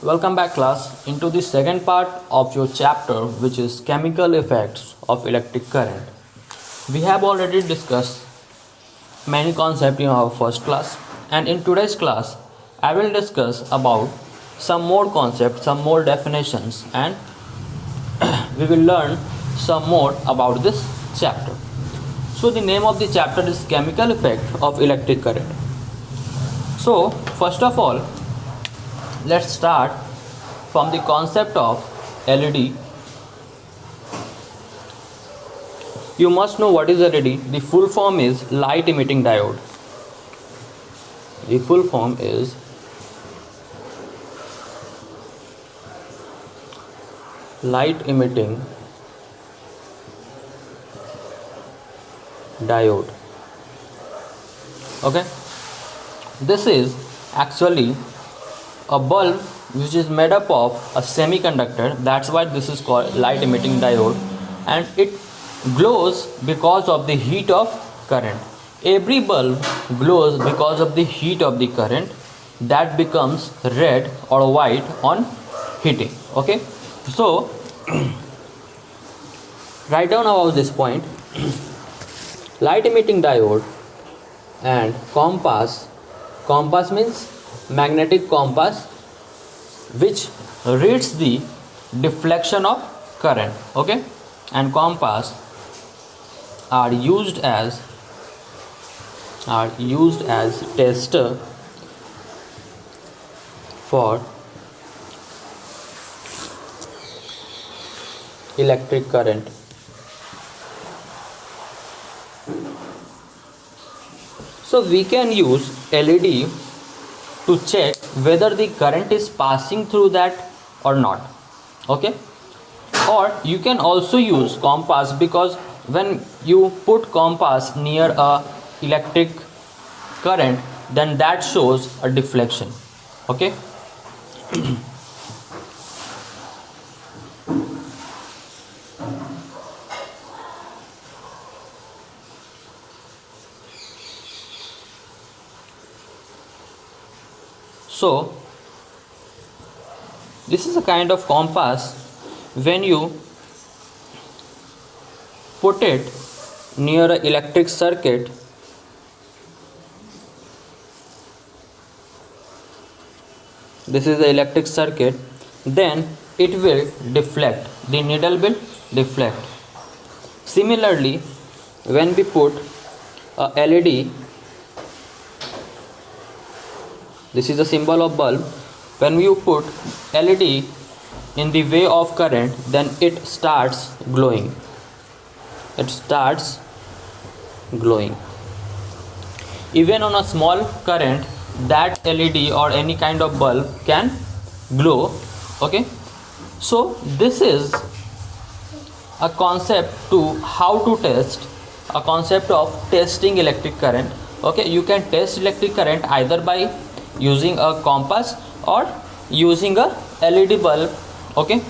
Welcome back class into the second part of your chapter, which is chemical effects of electric current. We have already discussed many concepts in our first class, and in today's class I will discuss about some more concepts, some more definitions, and we will learn some more about this chapter. So the name of the chapter is chemical effect of electric current. So first of all, let's start from the concept of LED. You must know what is LED. The full form is light emitting diode. The full form is light emitting diode. Okay, this is actually a bulb which is made up of a semiconductor. That's why this is called light emitting diode, and it glows because of the heat of current. Every bulb glows because of the heat of the current that becomes red or white on heating. Okay, so write down about this point. Light emitting diode and compass. Compass means magnetic compass, which reads the deflection of current. Okay, and compass are used as tester for electric current. So we can use LED to check whether the current is passing through that or not. Okay, or you can also use compass, because when you put compass near a electric current, then that shows a deflection. Okay, so this is a kind of compass. When you put it near an electric circuit, this is the electric circuit, then it will deflect. The needle will deflect. Similarly, when we put a LED, this is a symbol of bulb. When you put LED in the way of current, then it starts glowing. It starts glowing. Even on a small current, that LED or any kind of bulb can glow. Okay, so this is a concept to how to test, a concept of testing electric current. Okay, you can test electric current either by using a compass or using a LED bulb. Okay,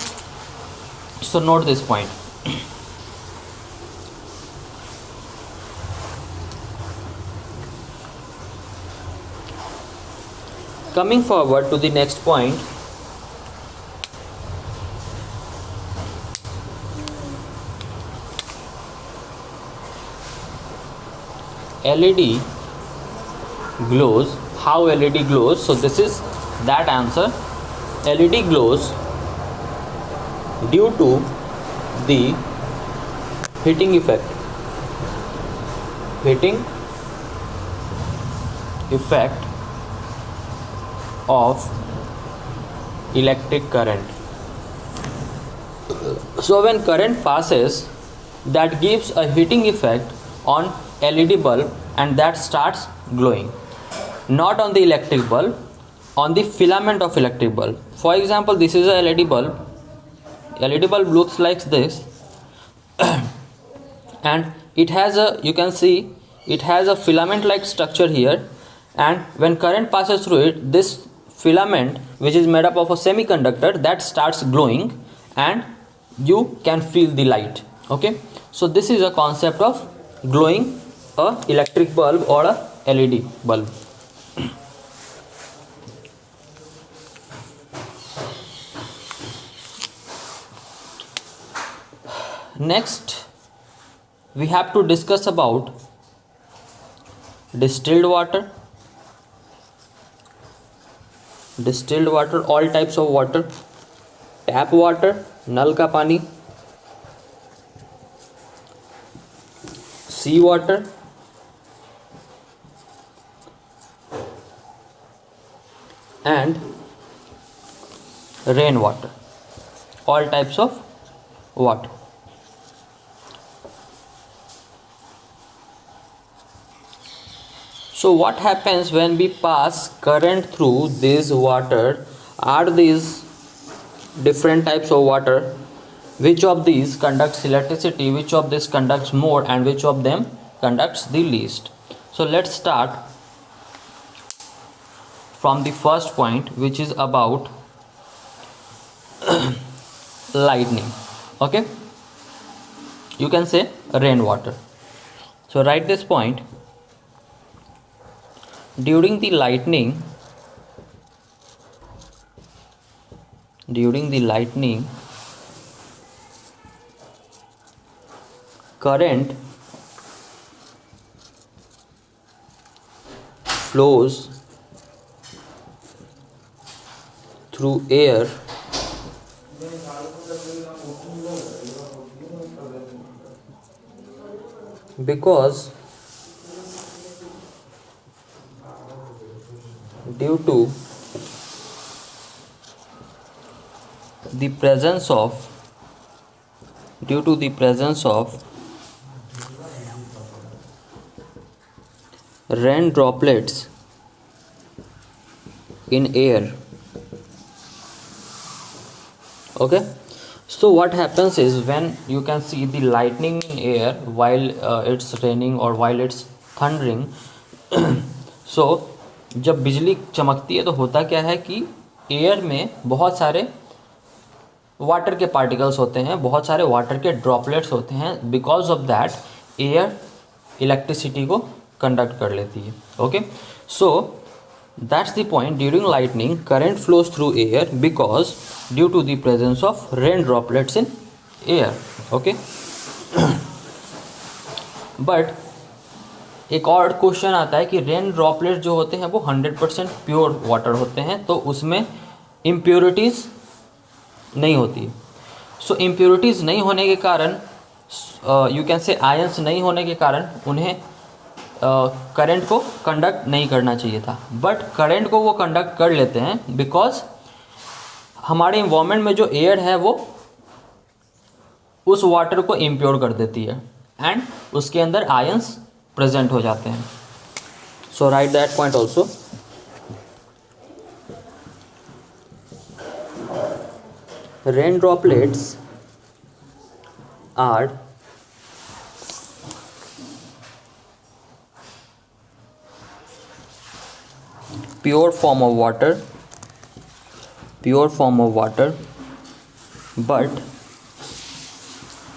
so note this point. Coming forward to the next point, LED glows. How LED glows? So this is that answer. LED glows due to the heating effect. Heating effect of electric current. So when current passes, that gives a heating effect on LED bulb, and that starts glowing. Not on the electric bulb, on the filament of electric bulb. For example, this is a LED bulb. LED bulb looks like this and it has a, you can see it has a filament like structure here, and when current passes through it, this filament, which is made up of a semiconductor, that starts glowing and you can feel the light. Okay, so this is a concept of glowing a electric bulb or a LED bulb. Next we have to discuss about distilled water. All types of water: tap water, नल का पानी, sea water, and rain water. All types of water. So what happens when we pass current through this water? Are these different types of water? Which of these conducts electricity, which of this conducts more, and which of them conducts the least? So let's start from the first point, which is about lightning. Okay, you can say rainwater. So write this point: during the lightning current flows through air because due to the presence of rain droplets in air. Okay, so what happens is, when you can see the lightning in air while it's raining or while it's thundering so जब बिजली चमकती है तो होता क्या है कि air में बहुत सारे वाटर के पार्टिकल्स होते हैं, बहुत सारे वाटर के ड्रॉपलेट्स होते हैं. Because of that air electricity को कंडक्ट कर लेती है. Okay, so that's the point. During lightning current flows through air because due to the presence of rain droplets in air. Okay, but एक और question आता है कि रेन ड्रॉपलेट जो होते हैं वो 100% प्योर वाटर होते हैं, तो उसमें इम्प्योरिटीज़ नहीं होती. सो इम्प्योरिटीज़ नहीं होने के कारण, यू कैन से आयंस नहीं होने के कारण, उन्हें करंट को कंडक्ट नहीं करना चाहिए था. बट करंट को वो कंडक्ट कर लेते हैं बिकॉज हमारे इन्वायरमेंट में जो एयर है वो उस वाटर को इम्प्योर कर देती है एंड उसके अंदर आयंस प्रेजेंट हो जाते हैं. So right that point also. Rain droplets are pure form of water, but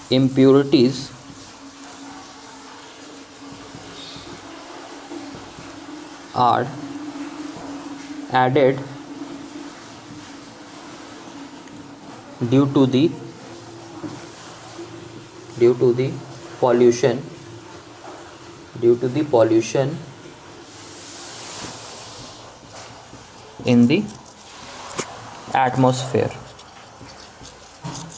impurities are added due to the pollution in the atmosphere.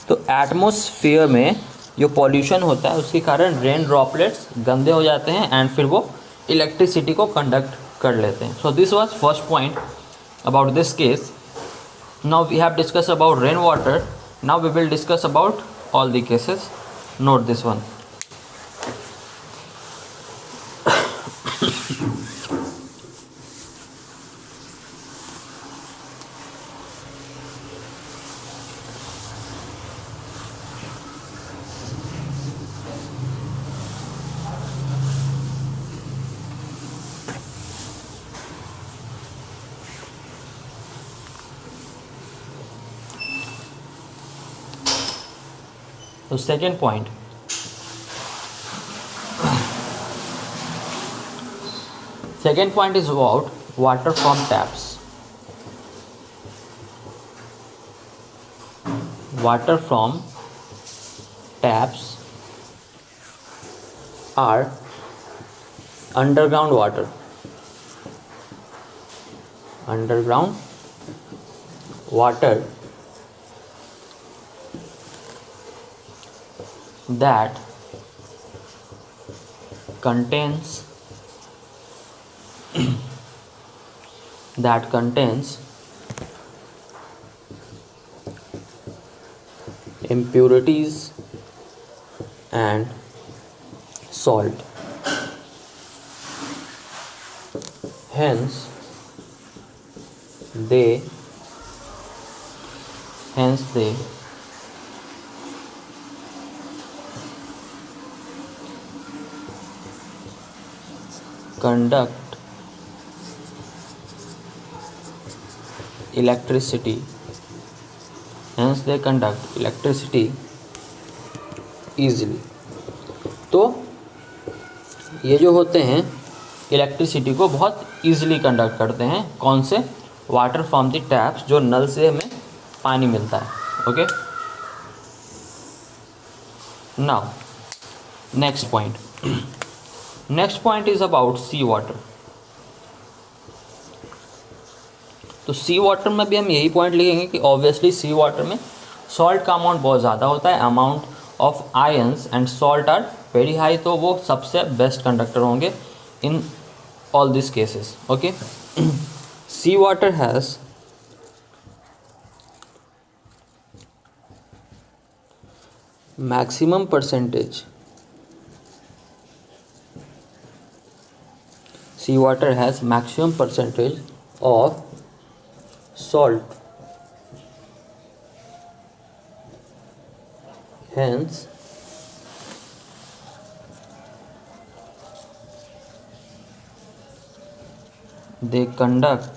तो एटमॉस्फेयर में जो पॉल्यूशन होता है उसके कारण रेन ड्रॉपलेट्स गंदे हो जाते हैं एंड फिर वो इलेक्ट्रिसिटी को कंडक्ट कर लेते हैं. सो this was first point about this case. Now we have discussed about rainwater. Now we will discuss about all the cases. Note this one. So second point, is about water from taps. Water from taps are underground water. Underground water that contains impurities and salt. Hence they conduct electricity. Easily. तो ये जो होते हैं electricity को बहुत easily conduct करते हैं. कौन से? वाटर फ्रॉम द टैप्स, जो नल से हमें पानी मिलता है. Okay, now next point is about sea water. तो सी वाटर में भी हम यही पॉइंट लिखेंगे कि ऑब्वियसली सी वाटर में सॉल्ट का अमाउंट बहुत ज़्यादा होता है. Amount of ions and salt are very high. तो वो सबसे बेस्ट कंडक्टर होंगे in all this cases. Okay, sea water has maximum percentage. Seawater has maximum percentage of salt. Hence, they conduct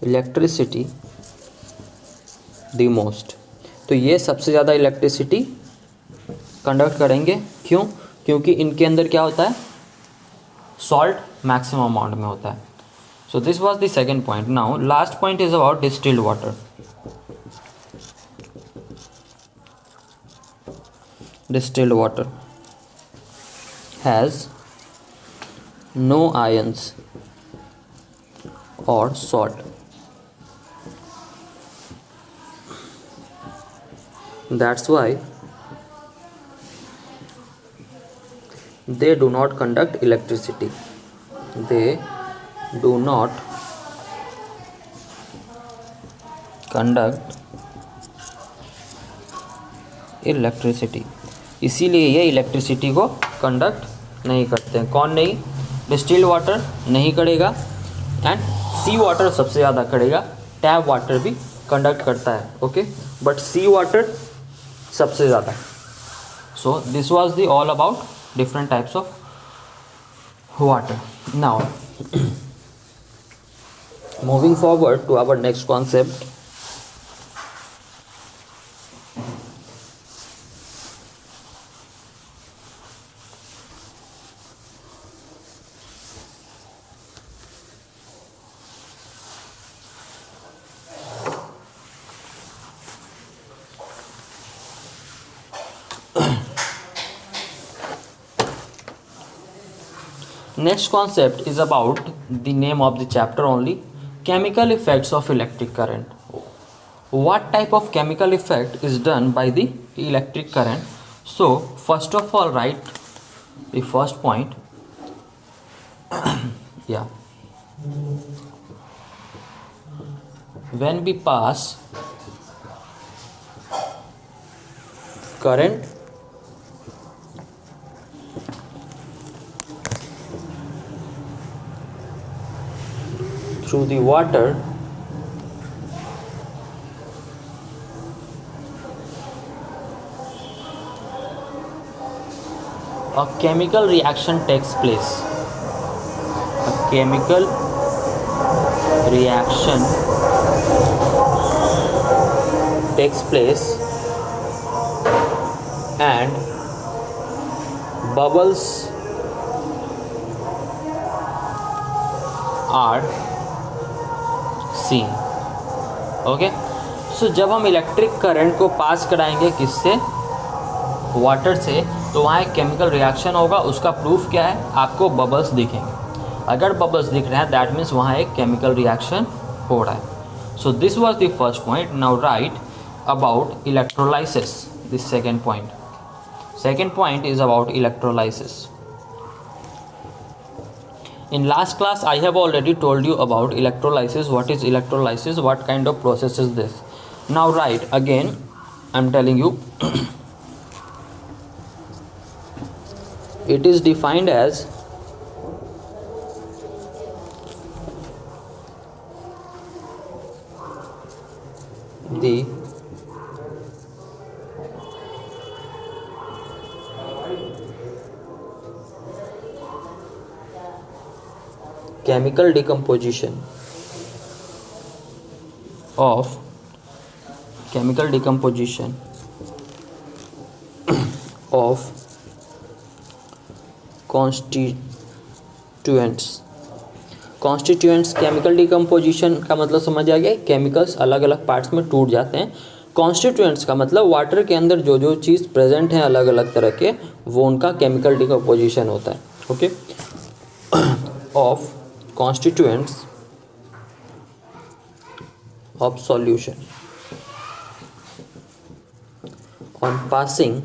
electricity the most. तो ये सबसे ज़्यादा electricity conduct करेंगे. क्यों? क्योंकि इनके अंदर क्या होता है? सॉल्ट मैक्सिमम अमाउंट में होता है. सो this was the second point. Now last point is about distilled water. Distilled water has no ions or salt. That's why they do not conduct electricity. They do not conduct electricity. इसीलिए ये electricity को conduct नहीं करते हैं. कौन नहीं? Distilled water नहीं करेगा एंड सी वाटर सबसे ज़्यादा करेगा. टैप वाटर भी कंडक्ट करता है. ओके, बट सी वाटर सबसे ज़्यादा. So this was the all about different types of water. Now moving forward to our next concept. Next concept is about the name of the chapter only, chemical effects of electric current. What type of chemical effect is done by the electric current? So first of all, write the first point. Yeah, when we pass current through the water, a chemical reaction takes place. A chemical reaction takes place and bubbles are seen. Okay, so जब हम electric current को पास कराएंगे किससे, water से, तो वहाँ एक chemical reaction होगा। उसका प्रूफ क्या है, आपको बबल्स दिखेंगे। अगर बबल्स दिख रहे हैं दैट मीन्स वहाँ एक केमिकल रिएक्शन हो रहा है। सो this was the first point. Now right about electrolysis, this second point. Second point is about electrolysis. In last class I have already told you about electrolysis. What is electrolysis? What kind of process is this? Now right, again I'm telling you it is defined as the chemical decomposition of constituents. Chemical decomposition का मतलब समझ आ गया, chemicals अलग अलग parts में टूट जाते हैं। कॉन्स्टिट्यूएंट्स का मतलब वाटर के अंदर जो जो चीज़ प्रेजेंट हैं अलग अलग तरह के, वो उनका केमिकल डिकम्पोजिशन होता है। Okay, of constituents of solution on passing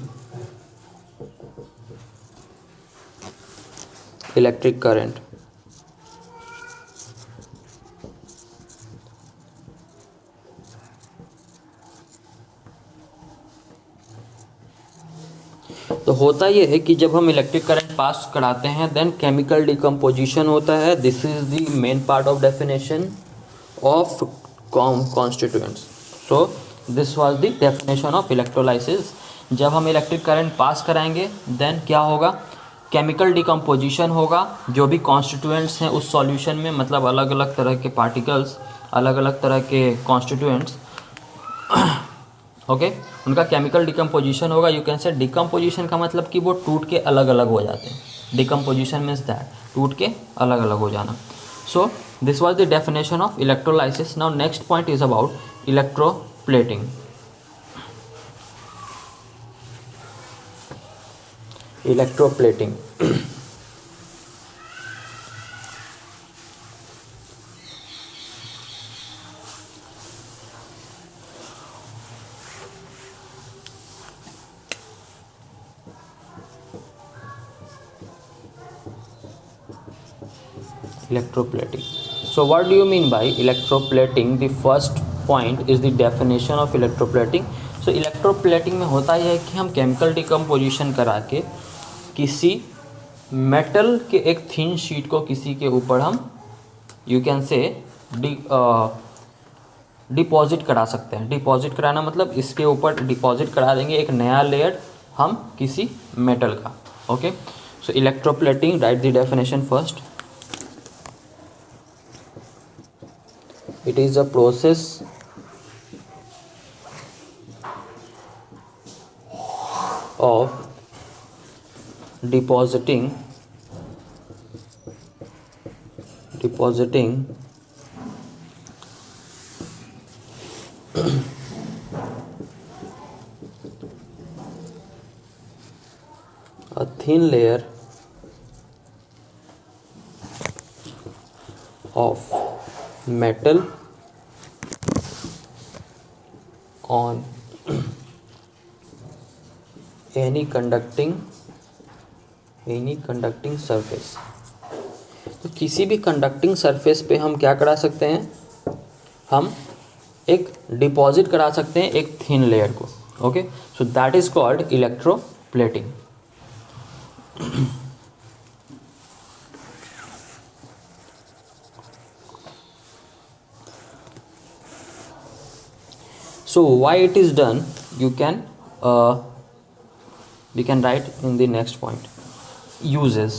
electric current। तो होता ये है कि जब हम इलेक्ट्रिक करंट पास कराते हैं देन केमिकल डिकम्पोजिशन होता है। This is the main part of definition of constituents. So this was the definition of electrolysis. जब हम इलेक्ट्रिक करंट पास कराएंगे देन क्या होगा, केमिकल डिकम्पोजिशन होगा। जो भी कॉन्स्टिट्यूएंट्स हैं उस सॉल्यूशन में, मतलब अलग अलग तरह के पार्टिकल्स, अलग अलग तरह के कॉन्स्टिट्यूएंट्स, ओके, उनका केमिकल डिकम्पोजिशन होगा। यू कैन से डिकम्पोजिशन का मतलब कि वो टूट के अलग अलग हो जाते हैं। डिकम्पोजिशन मीन्स दैट टूट के अलग अलग हो जाना। सो this was the definition of electrolysis. Now next point is about electroplating. Electroplating electroplating. So what do you mean by electroplating? The first point is the definition of electroplating. So electroplating में होता यह है कि हम chemical decomposition करा के किसी metal के एक थिन शीट को किसी के ऊपर हम यू कैन से डिपॉजिट करा सकते हैं। डिपॉजिट कराना मतलब इसके ऊपर डिपॉजिट करा देंगे एक नया लेयर हम किसी मेटल का। Okay, so electroplating, right the definition first. It is a process of depositing a thin layer of metal on any conducting surface। तो किसी भी कंडक्टिंग सरफेस पे हम क्या करा सकते हैं, हम एक डिपॉजिट करा सकते हैं एक थिन लेयर को। Okay, so that is called electroplating. So why it is done, we can write in the next point. Uses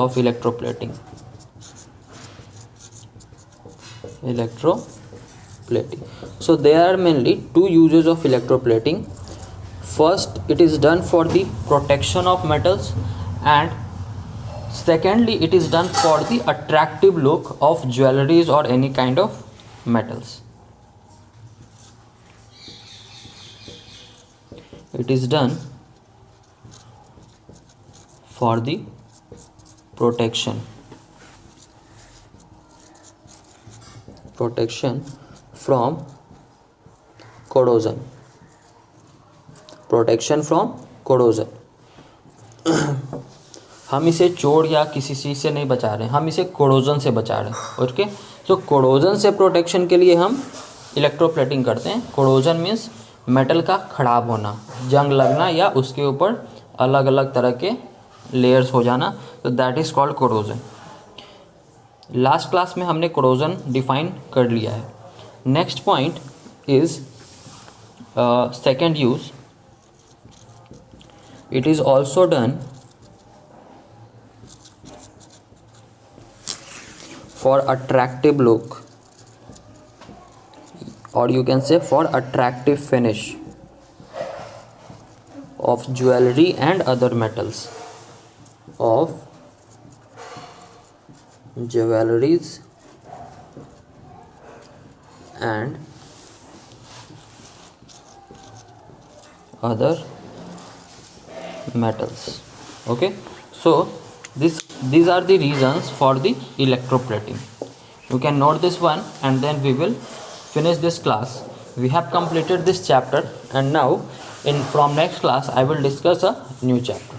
of electroplating. So there are mainly two uses of electroplating. first it is done for the protection of metals, and secondly it is done for the attractive look of jewelries or any kind of metals. It is done for the protection from corrosion. Protection from corrosion. हम इसे चोट या किसी चीज़ से नहीं बचा रहे हैं, हम इसे कोरोजन से बचा रहे हैं. ओके, तो कोरोजन से प्रोटेक्शन के लिए हम इलेक्ट्रोप्लेटिंग करते हैं. कोरोजन मीन्स मेटल का खराब होना, जंग लगना या उसके ऊपर अलग अलग तरह के लेयर्स हो जाना, तो that is called corrosion. Last class में हमने कोरोजन डिफाइन कर लिया है. Next point is second use. It is also done for attractive look, or you can say for attractive finish of jewelry and other metals, of jewelries and other metals. Okay, so these are the reasons for the electroplating. You can note this one and then we will finish this class. We have completed this chapter and now from next class I will discuss a new chapter.